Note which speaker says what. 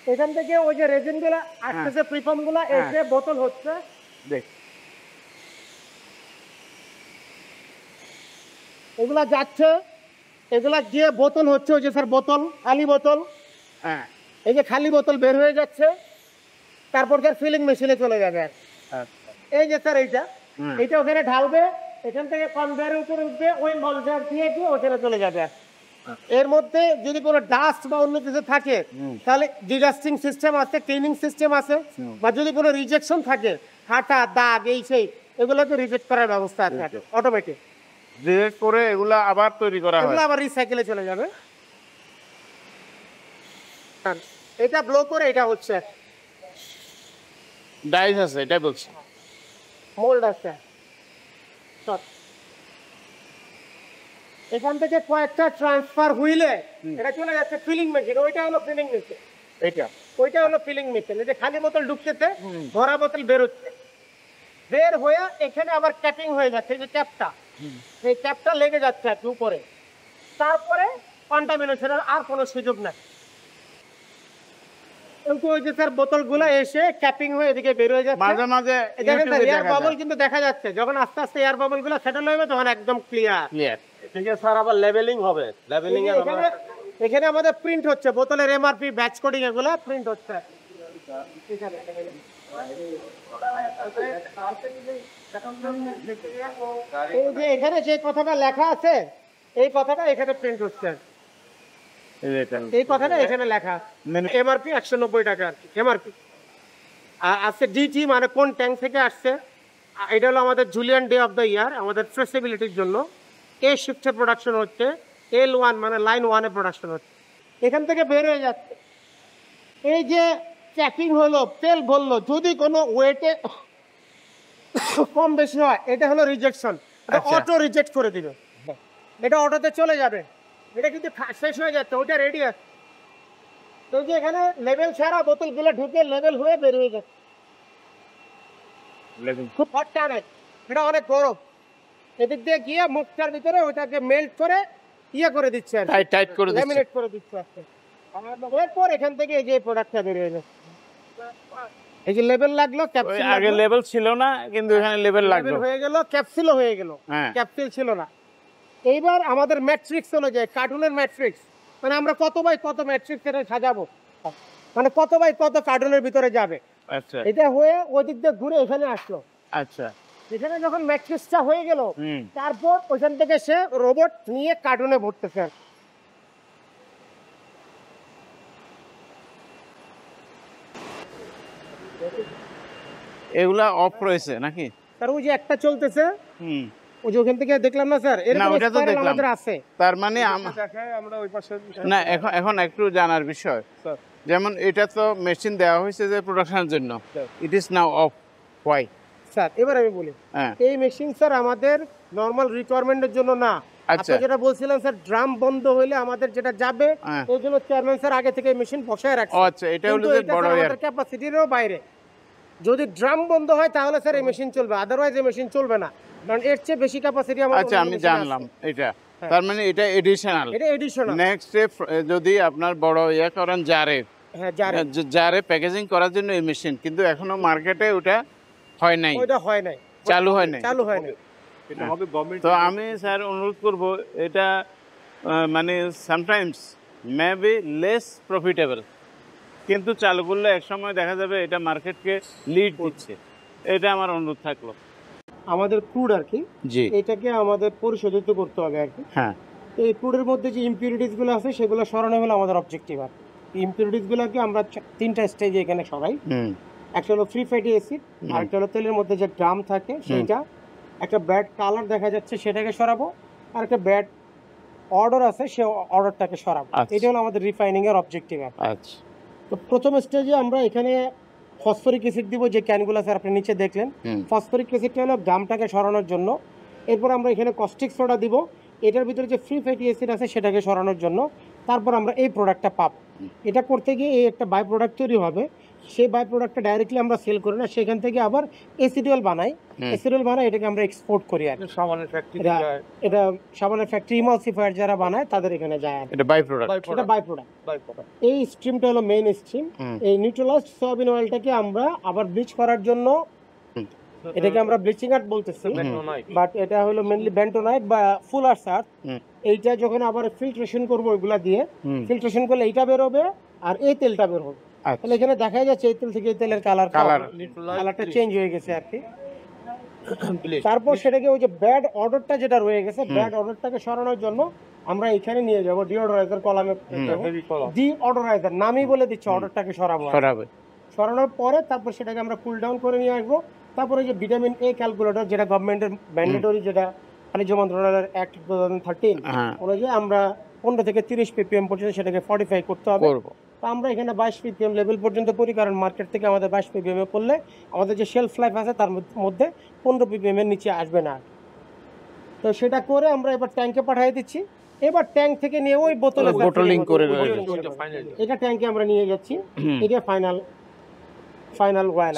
Speaker 1: এখান থেকে ওই যে রেজিন গুলা আসতেছে, প্রিফর্ম গুলা এসে বোতল হচ্ছে,
Speaker 2: দেখ
Speaker 1: এগুলা যাচ্ছে, এগুলা গিয়ে বোতল হচ্ছে। ওই যে স্যার বোতল, খালি বোতল,
Speaker 2: হ্যাঁ
Speaker 1: এই যে খালি বোতল বের হয়ে যাচ্ছে, তারপর স্যার ফিলিং মেশিনে চলে যাবে। এই যে স্যার এইটা ওখানে ঢালবে, এখান থেকে কনভেয়ারের উপরে উঠবে, ওই মলজার দিয়ে গিয়ে ওখানে চলে যাবে। এর মধ্যে যদি কোনো ডাস্ট বা অন্য কিছু থাকে তাহলে ডিডাস্টিং সিস্টেম আছে, ক্লিনিং সিস্টেম আছে, বা যদি কোনো রিজেকশন থাকে, হাঁটা দাগ এই সেই, এগুলোকে রিজেক্ট করার ব্যবস্থা আছে অটোমেটিক।
Speaker 2: রিজেক্ট করে এগুলা আবার তৈরি করা হয়,
Speaker 1: এগুলো আবার রিসাইকেলে চলে যাবে। এটা ব্লো করে এটা হচ্ছে
Speaker 2: ডাইস আছে, এটাই বলছি।
Speaker 1: মোল্ড আছে। এখান থেকে কয়েকটা ট্রান্সফার হুইলে এটা চলে যাচ্ছে ফিলিং মেশিন। ওইটা হলো ফিলিং মেশিন, ওইটা হলো ফিলিং মেশিন। এই যে খালি বোতল ঢুকতেছে, ভরা বোতল বেরোচ্ছে, বের হয়ে এখানে আবার ক্যাপিং হয়ে যাচ্ছে। এই যে ক্যাপটা, এই ক্যাপটা লেগে যাচ্ছে একটু উপরে, তারপরে কন্টামিনেশনের আর কোনো সুযোগ নাই। কিন্তু ওই যে স্যার বোতলগুলো এসে ক্যাপিং হয়ে এদিকে বের হয়ে যাচ্ছে।
Speaker 2: মাঝে মাঝে
Speaker 1: এয়ার বাবল কিন্তু দেখা যাচ্ছে। যখন আস্তে আস্তে এয়ার বাবল গুলো সেটেল হবে তখন একদম ক্লিয়ার।
Speaker 3: ঠিক আছে স্যার, আবার লেভেলিং হবে। লেভেলিং এর
Speaker 1: এখানে আমাদের প্রিন্ট হচ্ছে, বোতলের এমআরপি, ব্যাচ কোডিং এগুলো প্রিন্ট হচ্ছে। এই যে এখানে যে কথাটা লেখা আছে, এই কথাটা এখানে প্রিন্ট হচ্ছে। এই কথাটা এখানে লেখা, এমআরপি 190 টাকা এমআরপি। আর আসছে ডিটি মানে কোন ট্যাঙ্ক থেকে আসছে, এটা হলো আমাদের Julian day of the year, আমাদের ট্রেসেবিলিটির জন্য। এ শিফটে প্রোডাকশন হচ্ছে, L1 মানে লাইন 1-এ প্রোডাকশন হচ্ছে। এখান থেকে বের হয়ে যাচ্ছে। এই যে চেকিং হলো, তেল বললো, যদি কোনো ওয়েটে কম বেশি হয়, এটা হলো রিজেকশন, অটো রিজেক্ট করে দিবে, এটা অটোতে চলে যাবে। এটা কিন্তু শেষ হয়ে যাচ্ছে, ওইটা রেডি আছে। তো যে এখানে লেভেল ছাড়া বোতলগুলো ঢুকে লেভেল হয়ে বের হয়ে যাচ্ছে। খুব হট টানে, এটা অনেক গরম। এদিক দিয়ে গিয়ে মুখটার ভিতরে ওইটাকে মেল্ট করে ইয়ে করে দিচ্ছে,
Speaker 2: টাইট করে দিচ্ছে,
Speaker 1: ল্যামিনেট করে দিচ্ছে। এরপর এখান থেকে এই যে প্রোডাক্টটা বের হয়ে যাচ্ছে। এই যে লেভেল লাগলো, ক্যাপসুল
Speaker 2: আগে লেভেল ছিল না, কিন্তু এখানে লেভেল লাগলো,
Speaker 1: হয়ে গেল, ক্যাপসুলও হয়ে গেল। ক্যাপসুল ছিল না। এইবার আমাদের ম্যাট্রিক্স অনুযায়ী, কার্টুনের ম্যাট্রিক্স, মানে আমরা কত বাই কত ম্যাট্রিক্স এটা সাজাবো, মানে কত বাই কত কার্টুনের ভিতরে যাবে।
Speaker 2: আচ্ছা,
Speaker 1: এটা হয়ে ওই দিক দিয়ে ঘুরে এখানে আসলো।
Speaker 2: আচ্ছা,
Speaker 1: এখানে যখন ম্যাট্রিক্সটা হয়ে গেল, তারপর ওইখান থেকে সে রোবট নিয়ে কার্টুনে ভরতেছে।
Speaker 2: এগুলা অফ রয়েছে নাকি
Speaker 1: স্যার? ওই যে একটা চলতেছে, ওই যে ওখান থেকে দেখলাম না স্যার, এরকম আমাদের আছে।
Speaker 2: তার মানে আমরা ওই পাশে না, এখন একটু জানার বিষয়, যেমন এটা তো মেশিন দেওয়া হয়েছে যে প্রোডাকশনের জন্য, it is now of, why
Speaker 1: sir? এবার আমি বলি, এই মেশিন স্যার আমাদের নরমাল রিকোয়ারমেন্টের জন্য না। আপনি যেটা বলছিলেন স্যার, ড্রাম বন্ধ হইলে আমাদের যেটা যাবে, ওই জন্য চেয়ারম্যান স্যার আগে থেকে মেশিন বসায় রাখছে।
Speaker 2: আচ্ছা, এটা হলো যে বড়
Speaker 1: আমাদের ক্যাপাসিটিরও বাইরে। যদি ড্রাম বন্ধ হয় তাহলে স্যার এই মেশিন চলবে, আদারওয়াইজ এই মেশিন চলবে না, কারণ এর চেয়ে বেশি ক্যাপাসিটি আমাদের।
Speaker 2: আচ্ছা, আমি জানলাম এটা। তার মানে এটা এডিশনাল,
Speaker 1: এটা এডিশনাল।
Speaker 2: নেক্সট স্টেপ যদি আপনার বড় ইয়া করেন জারে প্যাকেজিং করার জন্য এই মেশিন, কিন্তু এখনো মার্কেটে ওটা হয় নাই, চালু হয় নাই। তো আমি স্যার অনুরোধ করব, এটা মানে সামটাইমস মেবি লেস প্রফিটেবল, কিন্তু চালু করলে এক সময় দেখা যাবে এটা মার্কেটকে লিড দিচ্ছে। এটা আমার অনুরোধ থাকলো।
Speaker 1: আমাদের ক্রুড আর কি, এটাকে আমাদের পরিশোধিত করতে হবে আর কি।
Speaker 2: হ্যাঁ,
Speaker 1: এই ক্রুডের মধ্যে যে ইম্পিউরিটিস গুলো আছে সেগুলো সরানো হলো আমাদের অবজেক্টিভ। আর ইম্পিউরিটিস গুলোকে আমরা 3টা স্টেজে এখানে সরাই। একটা হলো ফ্রি ফ্যাটি অ্যাসিড, আরেকটা হলো তেলের মধ্যে যে গ্রাম থাকে সেইটা, একটা ব্যাড কালার দেখা যাচ্ছে সেটাকে সরাবো, আর একটা ব্যাড অর্ডার আছে সে অর্ডারটাকে সরাবো। এটা হলো আমাদের রিফাইনিং এর অবজেক্টিভ। আচ্ছা, তো প্রথম স্টেজে আমরা এখানে ফসফরিক অ্যাসিড দিব, যে ক্যানগুলো স্যার আপনি নিচে দেখলেন। ফসফরিক অ্যাসিডটা হলো গামটাকে সরানোর জন্য। এরপর আমরা এখানে কস্টিক সোডা দিব, এটার ভিতরে যে ফ্রি ফ্যাটি অ্যাসিড আছে সেটাকে সরানোর জন্য। তারপর আমরা এই প্রোডাক্টটা পাবো। এটা করতে গিয়ে এই একটা বাই প্রোডাক্ট তৈরি হবে, সেই বাই প্রোডাক্টটা ডাইরেক্টলি আমরা সেল করি না, সেখান থেকে আবার এসিডুয়াল বানাই। এসিডুয়াল বানাই এটাকে আমরা এক্সপোর্ট করি আর
Speaker 3: সাবানের ফ্যাক্টরি
Speaker 1: এটা সাবানের ফ্যাক্টরি ইমালসিফায়ার যারা বানায় তাদের এখানে যায় আর
Speaker 2: এটা বাই প্রোডাক্ট।
Speaker 1: এটা বাই প্রোডাক্ট। এই স্ট্রিমটা হলো মেইন স্ট্রিম। এই নিউট্রালাইজড সয়াবিন অয়েলটাকে আমরা আবার ব্লিচ করার জন্য এটাকে আমরা ব্লিচিং আর্ট বলতেছি, বাট এটা হলো মেইনলি বেন্টোনাইট বা ফুলার্স আর্ট। এইটা যখন আবার ফিল্ট্রেশন করব ওইগুলা দিয়ে, ফিল্ট্রেশন করলে এইটা বের হবে আর এই তেলটা বের হবে। তাহলে এখানে দেখা যাচ্ছে এই তেল থেকে এই তেলের কালারটা চেঞ্জ হয়ে গেছে আর কি। তারপর সেটাকে ওই যে ব্যাড অর্ডারটা যেটা রয়ে গেছে, ব্যাড অর্ডারটাকে সরানোর জন্য আমরা এখানে নিয়ে যাব ডিওডোরাইজার কলামে। ডিওডোরাইজার নামই বলে দিচ্ছে অর্ডারটাকে সরানোর পরে তারপর সেটাকে আমরা কুল ডাউন করে নিয়ে আসবো। তারপরে যে ভিটামিন এ ক্যালকুলেটর যেটা গভর্নমেন্টের ম্যান্ডেটরি, যেটা বাণিজ্য মন্ত্রণালয়ের অ্যাক্ট 2013 অনুযায়ী আমরা 15 থেকে 30 ppm পর্যন্ত সেটাকে ফর্টিফাই করতে হবে। তো আমরা এখানে 22 ppm লেভেল পর্যন্ত করি, কারণ মার্কেট থেকে আমাদের 22 ppm এ করলে আমাদের যে শেলফ লাইফ আছে তার মধ্যে 15 ppm এর নিচে আসবে না। তো সেটা করে আমরা এবার ট্যাঙ্কে পাঠিয়ে দিচ্ছি। এবার ট্যাঙ্ক থেকে নিয়ে ওই বোতলে
Speaker 2: বোটলিং করে
Speaker 1: এটা ট্যাঙ্কে আমরা নিয়ে যাচ্ছি। এটা ফাইনাল ওয়াইল।